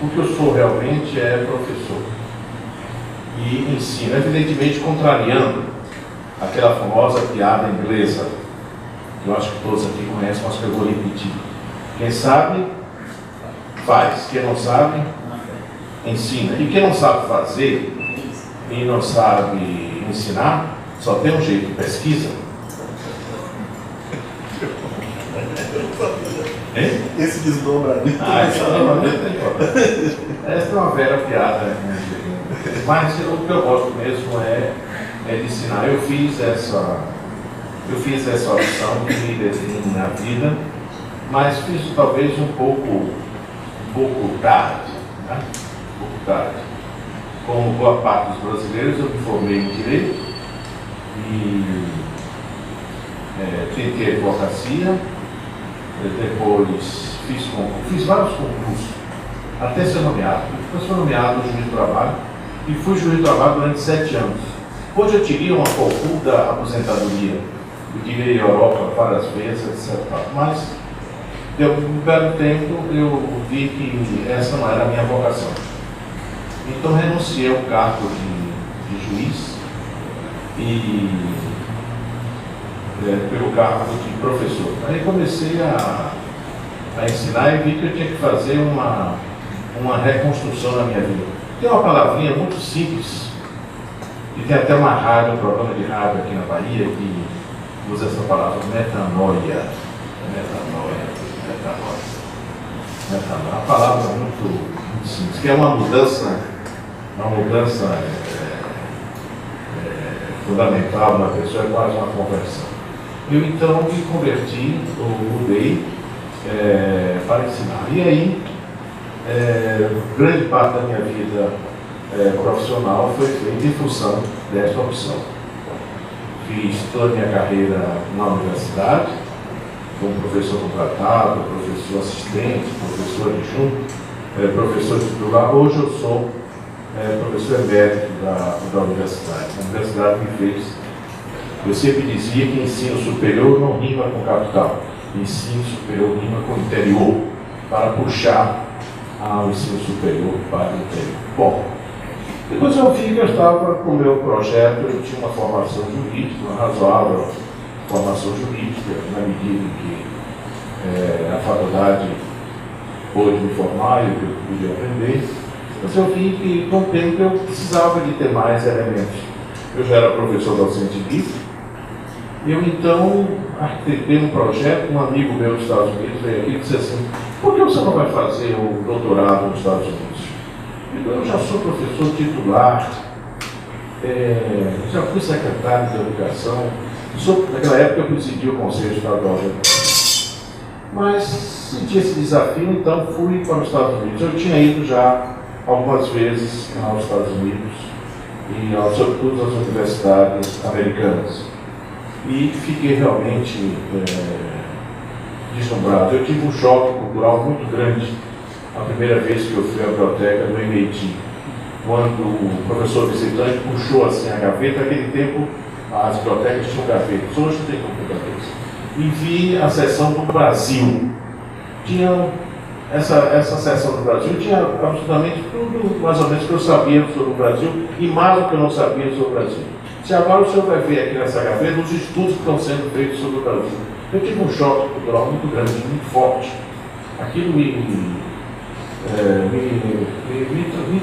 O que eu sou realmente é professor. E ensino, evidentemente contrariando aquela famosa piada inglesa, que eu acho que todos aqui conhecem, mas que eu vou repetir. Quem sabe, faz. Quem não sabe, ensina. E quem não sabe fazer e não sabe ensinar, só tem um jeito, pesquisa. Esse desdobramento. Essa é uma velha piada, né? Mas o que eu gosto mesmo é de ensinar. Eu fiz essa opção que me define na vida, mas fiz talvez um pouco tarde, né? Um pouco tarde. Como boa parte dos brasileiros, eu me formei em Direito e tentei advocacia, depois fiz vários concursos, até ser nomeado. Depois fui nomeado juiz do trabalho e fui juiz do trabalho durante 7 anos. Hoje eu tirei uma pouca aposentadoria, eu tirei a Europa várias vezes, etc. Mas, deu um belo tempo, eu vi que essa não era a minha vocação. Então renunciei ao cargo de juiz e pelo cargo de professor. Aí comecei a ensinar e vi que eu tinha que fazer uma reconstrução na minha vida. Tem uma palavrinha muito simples, e tem até uma rádio, um programa de rádio aqui na Bahia, que usa essa palavra, metanoia. Metanoia. Uma palavra muito simples, que é uma mudança fundamental na pessoa, é quase uma conversão. Eu então me converti, ou mudei para ensinar. E aí, grande parte da minha vida profissional foi feita em função dessa opção. Fiz toda a minha carreira na universidade, como professor contratado, professor assistente, professor adjunto, professor titular. Hoje eu sou professor emérito da universidade. A universidade me fez. Eu sempre dizia que ensino superior não rima com capital, ensino superior rima com interior, para puxar ao ensino superior para o interior. Bom, depois eu vi que eu estava com o meu projeto, eu tinha uma formação jurídica, uma razoável formação jurídica, na medida em que a faculdade pôde me formar e eu podia aprender. Mas eu vi que com o tempo eu precisava de ter mais elementos. Eu já era professor docente livre, e eu então arquitetei um projeto. Um amigo meu dos Estados Unidos veio aqui e disse assim: por que você não vai fazer o doutorado nos Estados Unidos? Eu já sou professor titular, já fui secretário de educação, naquela época eu presidi o Conselho Estadual de Educação. Mas senti esse desafio, então fui para os Estados Unidos. Eu tinha ido já algumas vezes aos Estados Unidos, e sobretudo às universidades americanas. E fiquei realmente deslumbrado. Eu tive um choque cultural muito grande a primeira vez que eu fui à biblioteca do MIT, quando o professor visitante puxou assim a gaveta. Naquele tempo as bibliotecas tinham gavetas, hoje tem computadores, e vi a seção do Brasil. Tinha essa seção do Brasil, tinha absolutamente tudo mais ou menos que eu sabia sobre o Brasil e mais do que eu não sabia sobre o Brasil. Se agora o senhor vai ver aqui nessa gaveta os estudos que estão sendo feitos sobre o Brasil. Eu tive um choque cultural muito grande, muito forte. Aquilo me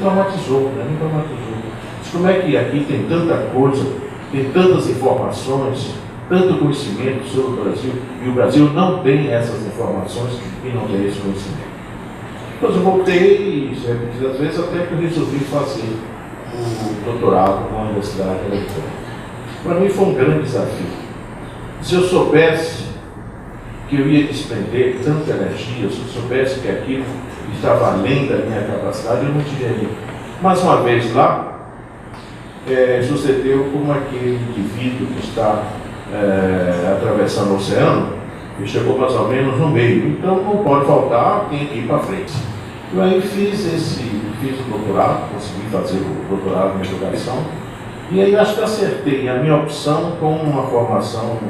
traumatizou, né? Me traumatizou. Mas como é que aqui tem tanta coisa, tem tantas informações, tanto conhecimento sobre o Brasil, e o Brasil não tem essas informações e não tem esse conhecimento? Depois eu voltei, e repetidas às vezes, até que eu resolvi fazer o doutorado na Universidade Americana. Para mim foi um grande desafio. Se eu soubesse que eu ia despender tanta energia, se eu soubesse que aquilo estava além da minha capacidade, eu não teria ido. Mas uma vez lá, sucedeu como aquele indivíduo que está atravessando o oceano e chegou mais ou menos no meio. Então não pode faltar, tem que ir para frente. Eu aí fiz o doutorado, consegui fazer o doutorado em educação, e aí acho que acertei a minha opção com uma formação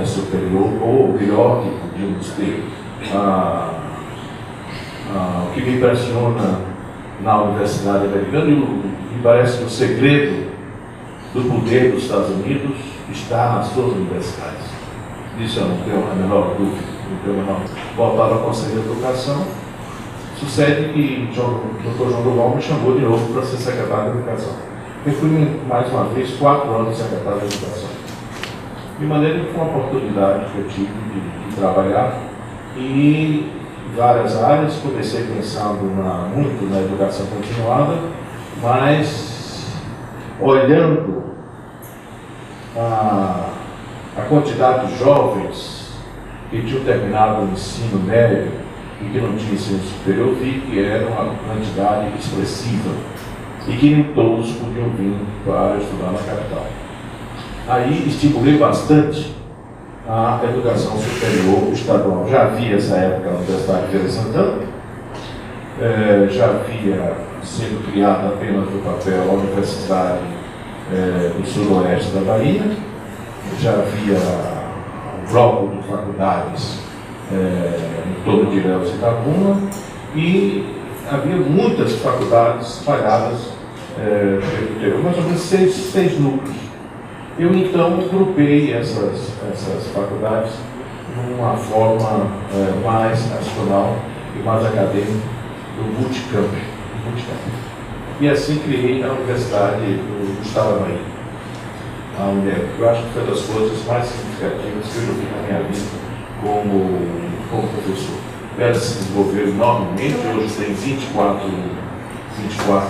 superior, ou melhor, que podíamos ter, O que me impressiona na Universidade Americana, e me parece que o segredo do poder dos Estados Unidos está nas suas universidades. Isso eu não tenho a menor dúvida, não tenho a menor. Voltado ao Conselho de Educação, sucede que o Dr. João Duval me chamou de novo para ser secretário de Educação. Eu fui, mais uma vez, 4 anos secretário de Educação. De maneira que foi uma oportunidade que eu tive de trabalhar em várias áreas. Comecei pensando muito na educação continuada, mas olhando a quantidade de jovens que tinham terminado o ensino médio e que não tinham ensino superior, vi que era uma quantidade expressiva e que nem todos podiam vir para estudar na capital. Aí estimulei bastante a educação superior estadual. Já havia essa época na Universidade de Feira de Santana, já havia sendo criada apenas no papel a Universidade do Sudoeste da Bahia, já havia um bloco de faculdades em torno de Ilhéus e Itabuna, e havia muitas faculdades espalhadas pelo interior, mais ou menos seis núcleos. Eu então grupei essas faculdades numa forma mais nacional e mais acadêmica do multicamp. E assim criei a Universidade do Estado da Bahia, a UNEB. Eu acho que foi uma das coisas mais significativas que eu já vi na minha vida como professor. Ela se desenvolveu enormemente, hoje tem 24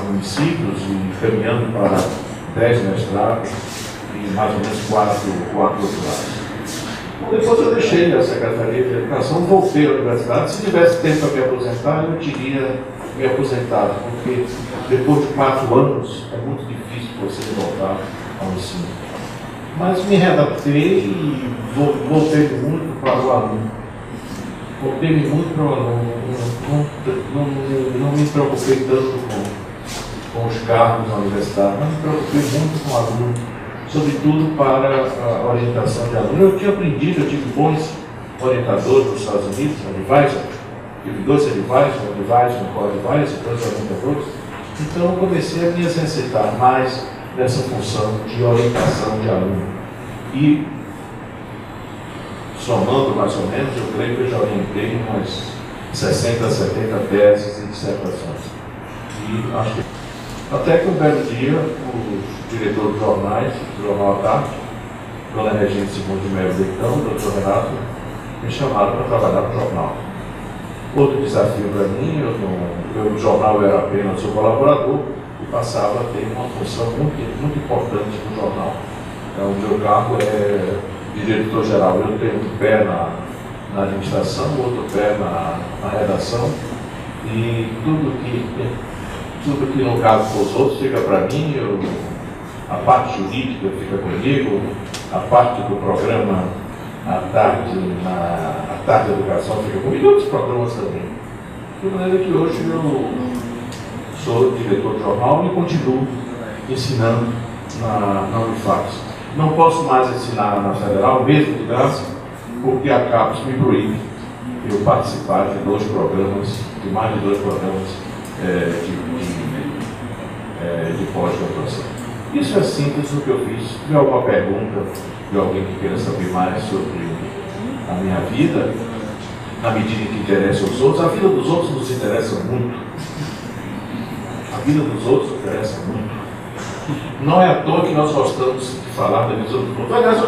municípios e caminhando para 10 mestrados e mais ou menos 4 doutorados. Depois eu deixei a Secretaria de Educação, voltei à universidade. Se tivesse tempo para me aposentar, eu teria me aposentado, porque depois de 4 anos é muito difícil você voltar ao ensino. Mas me readaptei e voltei muito para o aluno. Voltei muito para o aluno. Não me preocupei tanto com os cargos na universidade, mas me preocupei muito com o aluno, sobretudo para a orientação de aluno. Eu tinha aprendido, eu tive bons orientadores nos Estados Unidos, advisor, tive 2 advisors, um advisor, um co-advisor, 2 orientadores. Então eu comecei a me exercitar mais nessa função de orientação de aluno. E, somando mais ou menos, eu creio que eu já orientei umas 60, 70 teses e dissertações. E acho que até que um belo dia, o diretor dos jornais, do Jornal à Tarde, Dona Regina Simões de Melo Leitão, o Dr. Renato, me chamaram para trabalhar no jornal. Outro desafio para mim, o jornal era apenas o colaborador e passava a ter uma função muito importante no jornal. Então, o meu cargo é de diretor-geral. Eu tenho um pé na administração, outro pé na redação, e tudo que no caso para os outros fica para mim. A parte jurídica fica comigo, a parte do programa à tarde de educação fica comigo, e outros programas também. De maneira que hoje eu sou diretor de jornal e continuo ensinando na Unifax. Não posso mais ensinar na Federal, mesmo de graça, porque a CAPES me proíbe eu participar de mais de dois programas de pós-graduação. Isso é simples do que eu fiz. Se tiver alguma pergunta de alguém que queira saber mais sobre a minha vida, na medida em que interessa aos outros, a vida dos outros nos interessa muito. A vida dos outros interessa muito. Não é à toa que nós gostamos de falar da vida dos outros. Aliás, o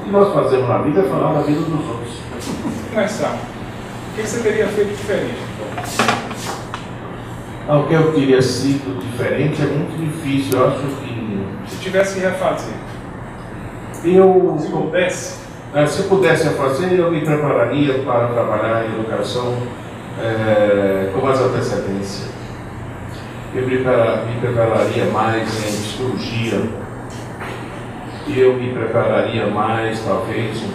que nós fazemos na vida é falar da vida dos outros. Mas, Sam, o que você teria feito diferente, então? O que eu teria sido diferente é muito difícil. Eu acho que... Se tivesse que refazer. Se pudesse? Se pudesse refazer, eu me prepararia para trabalhar em educação com mais antecedência. Eu me prepararia mais em psicologia. Eu me prepararia mais, talvez, um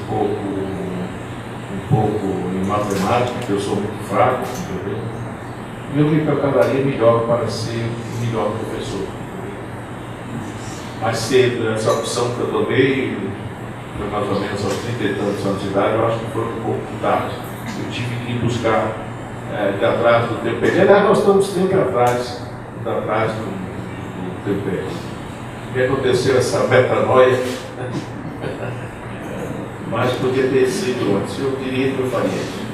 pouco em matemática, porque eu sou muito fraco, entendeu? Eu me prepararia melhor para ser o melhor professor. Mais cedo, essa opção que eu tomei, foi mais ou menos aos 30 e tantos anos de idade, eu acho que foi um pouco tarde. Eu tive que ir buscar de atrás do TPE. Aliás, nós estamos sempre atrás do TPE. O que aconteceu essa metanoia? Mas podia ter sido antes. Eu diria que eu faria isso.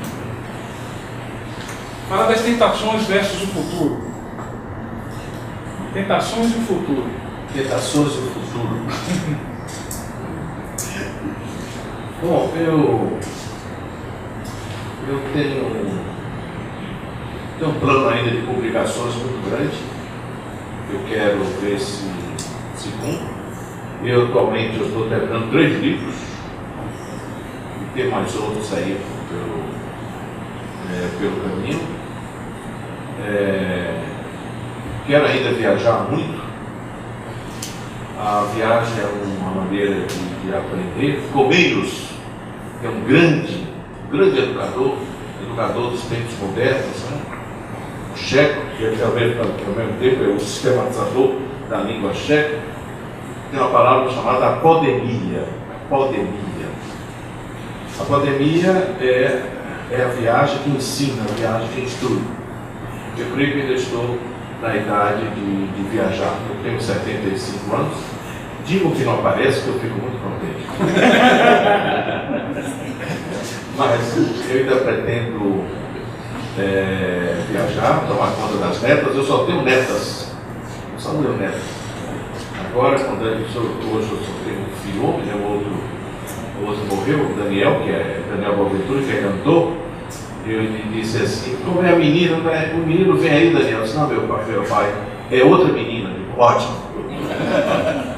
Fala das tentações versus o futuro. Tentações e o futuro. Tentações e o futuro. Bom, eu tenho um plano ainda de publicações muito grande. Eu quero ver se cumpre. Eu atualmente estou terminando 3 livros. E tem mais outros aí pelo caminho. Quero ainda viajar muito. A viagem é uma maneira de aprender. Comeiros, que é um grande educador dos tempos modernos, né? O checo, que ao mesmo tempo é o sistematizador da língua checa, tem uma palavra chamada apodemia. A apodemia é a viagem que ensina, a viagem que instrui. Eu creio que ainda estou na idade de viajar. Eu tenho 75 anos. Digo que não aparece, que eu fico muito contente. Mas eu ainda pretendo viajar, tomar conta das netas. Eu só tenho netas. Eu só tenho netas. Agora, hoje eu só tenho um filho homem, né? O outro morreu, o Daniel, que é Daniel Boaventura, que é cantor. Ele disse assim: como é a menina, né? O menino vem aí, Daniel. Eu disse: não, meu pai, é outra menina. Ótimo.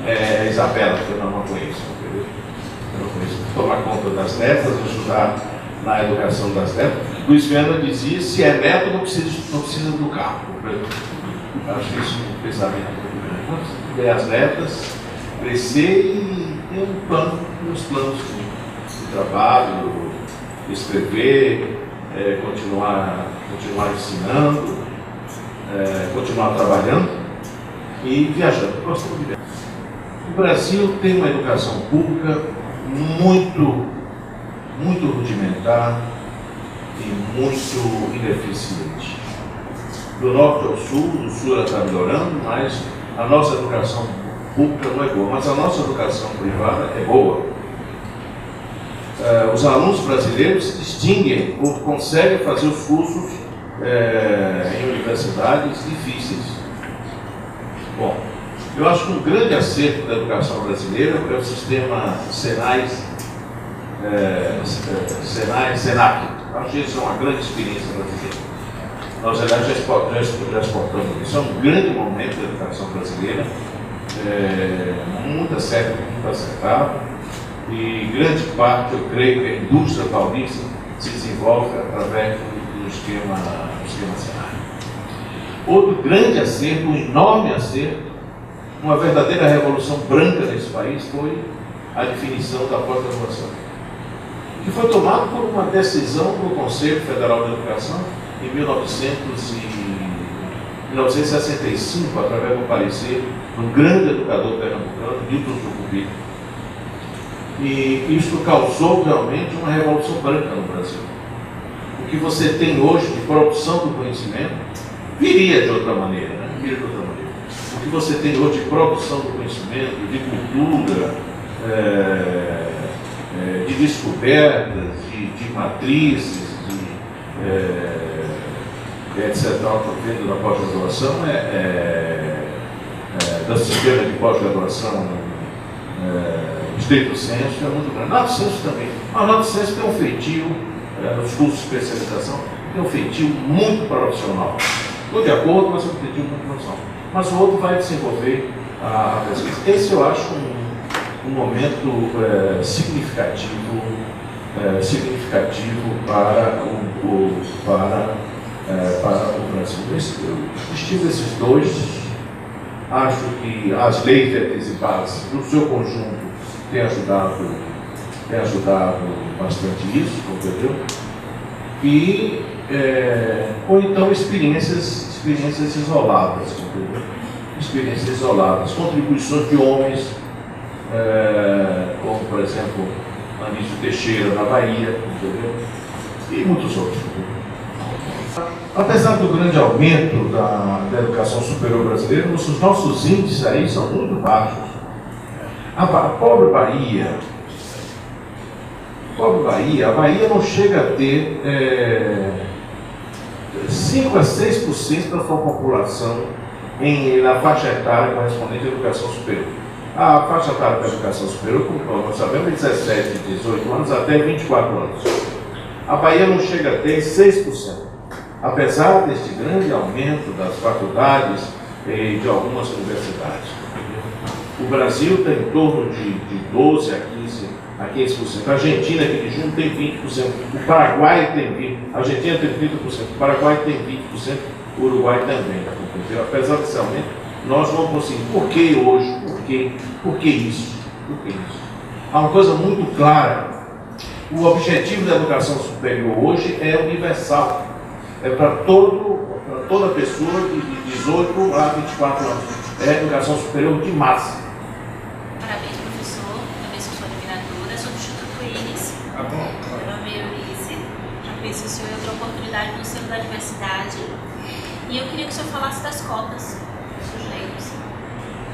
É a Isabela, que eu não conheço. Entendeu? Eu não conheço. Tomar conta das netas, ajudar na educação das netas. Luiz Viana dizia: se é neto, não precisa do carro. Eu acho isso um pensamento muito grande. Ver as netas, crescer e ter uns planos de trabalho, escrever. Continuar ensinando, continuar trabalhando e viajando. Gostamos de viajar. O Brasil tem uma educação pública muito rudimentar e muito ineficiente. Do norte ao sul, do sul ela está melhorando, mas a nossa educação pública não é boa, mas a nossa educação privada é boa. Os alunos brasileiros se distinguem ou conseguem fazer os cursos em universidades difíceis. Bom, eu acho que um grande acerto da educação brasileira é o sistema Senac. Acho que isso é uma grande experiência brasileira. Nós, aliás, já exportamos isso. É um grande momento da educação brasileira, muito acertado. E grande parte, eu creio, que a indústria paulista se desenvolve através do esquema Senac. Outro grande acerto, um enorme acerto, uma verdadeira revolução branca nesse país foi a definição da pós-graduação, que foi tomada por uma decisão do Conselho Federal de Educação em 1965, através do parecer de um grande educador pernambucano, Newton Sucupira. E isso causou realmente uma revolução branca no Brasil. O que você tem hoje de produção do conhecimento viria de outra maneira, né? Viria de outra maneira. O que você tem hoje de produção do conhecimento, de cultura, de descobertas, de matrizes, etc., dentro da pós-graduação, da sistema de pós-graduação estrito senso, é muito grande. Lato senso também. Mas lato senso tem um feitio, nos cursos de especialização, tem um feitio muito profissional. Estou de acordo, mas é um feitio muito profissional. Mas o outro vai desenvolver a pesquisa. Esse eu acho um momento significativo para o Brasil. Eu estimo esses dois. Acho que as leis antecipadas, no seu conjunto, têm ajudado bastante isso, entendeu? E, ou então experiências isoladas, entendeu? Experiências isoladas, contribuições de homens, como, por exemplo, Anísio Teixeira, na Bahia, entendeu? E muitos outros. Entendeu? Apesar do grande aumento da educação superior brasileira, os nossos índices aí são muito baixos. A pobre Bahia, a Bahia não chega a ter 5 a 6% da sua população na faixa etária correspondente à educação superior. A faixa etária da educação superior, como nós sabemos, é 17, 18 anos até 24 anos. A Bahia não chega a ter 6%. Apesar deste grande aumento das faculdades e de algumas universidades. O Brasil tem em torno de 12 a 15%. A Argentina, aqui de junho, tem 20%. O Paraguai tem 20%. A Argentina tem 30%. O Paraguai tem 20%. O Uruguai também. Apesar desse aumento, nós não conseguimos. Por que hoje? Por que isso? Há uma coisa muito clara. O objetivo da educação superior hoje é universal. É para toda pessoa de 18 a 24 anos. É educação superior de massa. Parabéns, professor. Também sou sua admiradora. Substituto Iris. Ah, bom. Meu nome é Eunice. Já conheci o senhor em outra oportunidade no Centro da Diversidade. E eu queria que o senhor falasse das cotas dos sujeitos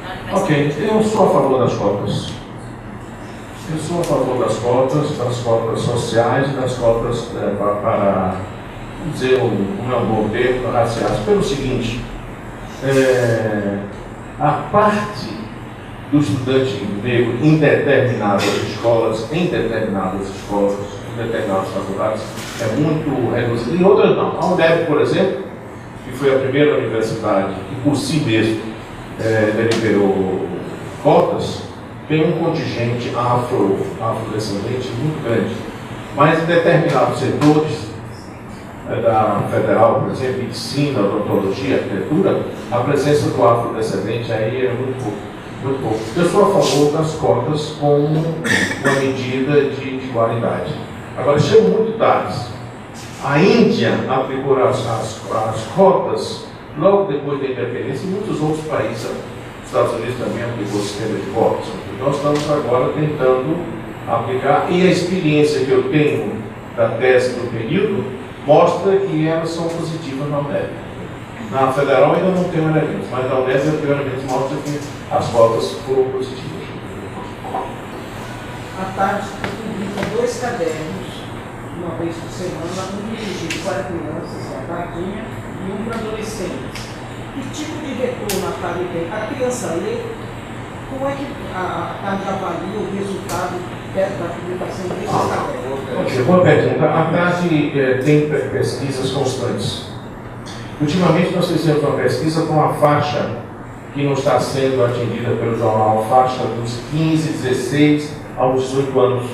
na universidade. Ok, eu sou a favor das cotas. Eu sou a favor das cotas sociais e das cotas para dizer o meu bom termo, raciais, pelo seguinte, a parte do estudante negro em determinadas escolas, em determinadas faculdades, é muito reduzida. Em outras não. A UNEB, por exemplo, que foi a primeira universidade que por si mesmo deliberou cotas, tem um contingente afrodescendente muito grande. Mas em determinados setores da Federal, por exemplo, ensino, odontologia, arquitetura, a presença do afrodescendente aí é muito pouco. Eu sou a favor das cotas como uma medida de igualdade. Agora, chegam muito tarde. A Índia aplicou as cotas logo depois da independência e muitos outros países, os Estados Unidos também aplicou o sistema de cotas. Nós estamos agora tentando aplicar, e a experiência que eu tenho da tese do período mostra que elas são positivas na UNEB. Na Federal ainda não tem elementos, mas na UNEB o elemento mostra que as cotas foram positivas. À tarde, publica 2 cadernos, uma vez por semana, um dirigido para crianças, a tardinha, e um para adolescentes. Que tipo de retorno a tarde tem? A criança lê? Como é que a tarde avalia o resultado da publicação desses cadernos? Boa pergunta. A tarde tem pesquisas constantes. Ultimamente nós fizemos uma pesquisa com a faixa que não está sendo atendida pelo jornal, a faixa dos 15, 16 aos 18 anos,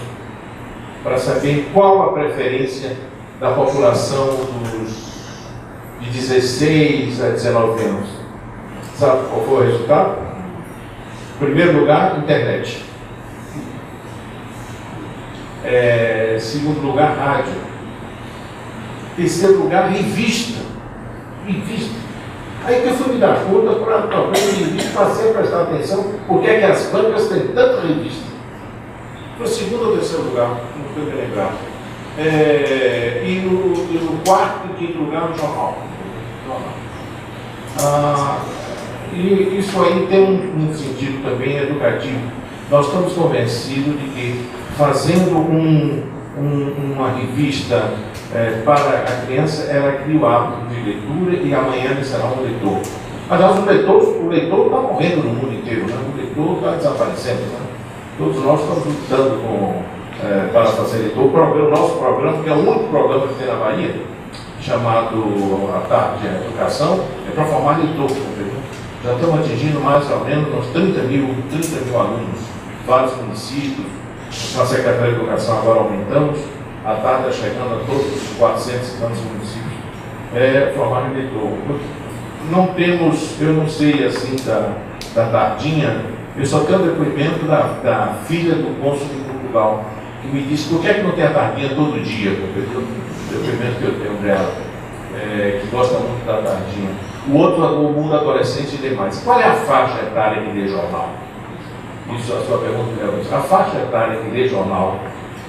para saber qual a preferência da população de 16 a 19 anos. Sabe qual foi o resultado? Em primeiro lugar, internet. Segundo lugar, rádio. Terceiro lugar, revista. Aí que eu fui me dar conta, para talvez revista, passei a prestar atenção porque é que as bancas têm tanta revista. Foi o segundo ou terceiro lugar, não estou me lembrar. E no quarto e quinto lugar, no jornal. E isso aí tem um sentido também educativo. Nós estamos convencidos de que fazendo uma revista para a criança, ela cria o hábito de leitura e amanhã ele será um leitor. Aliás, o leitor está morrendo no mundo inteiro, né? O leitor está desaparecendo. Né? Todos nós estamos lutando para fazer leitor. O nosso programa, que é o único programa que tem na Bahia, chamado A Tarde de Educação, é para formar leitor. Já estamos atingindo mais ou menos uns 30 mil alunos, vários municípios. Com a Secretaria de Educação agora aumentamos, a tarde está chegando a todos os 400 e tantos municípios. Formar em leitor. Não temos, eu não sei assim da tardinha, eu só tenho o depoimento da filha do cônsul de Portugal, que me disse por que é que não tem a tardinha todo dia, porque o depoimento que eu tenho dela, que gosta muito da tardinha. O outro, o mundo adolescente e demais. Qual é a faixa etária que lê jornal? Isso é a sua pergunta, a faixa etária que lê jornal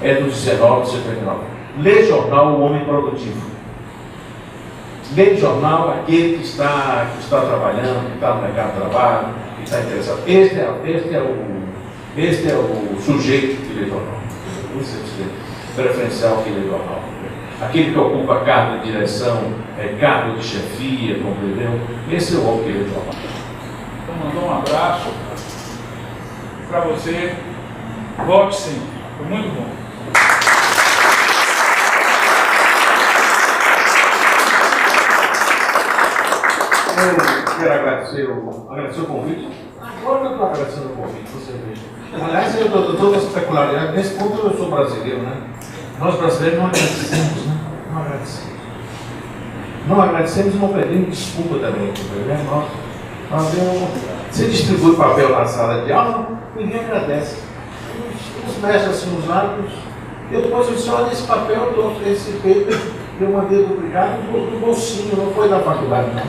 é dos 19 a 79. Lê jornal o homem produtivo. Ler jornal, aquele que está trabalhando, que está no mercado de trabalho, que está interessado. Este é o sujeito que lê jornal. Esse é o sujeito preferencial que lê jornal. Aquele que ocupa cargo de direção, cargo de chefia, compreendeu? Esse é o homem que lê jornal. Então, mandou um abraço para você. Volte sim, foi muito bom. Eu quero agradecer o convite. Agora eu estou agradecendo o convite, você veja. Aliás, eu estou nessa peculiaridade. Nesse ponto eu sou brasileiro, né? Nós brasileiros não agradecemos, né? Não agradecemos. Não agradecemos e não pedimos desculpa também. Né? Você distribui papel na sala de aula, ninguém agradece. Uns mexem assim os lábios. Depois eu disse, olha esse papel, esse paper, eu mandei duplicado do bolsinho, não foi da faculdade, não.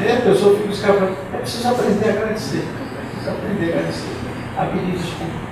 A pessoa fica escapando. É preciso aprender a agradecer. Precisa aprender a agradecer. A pedir desculpa.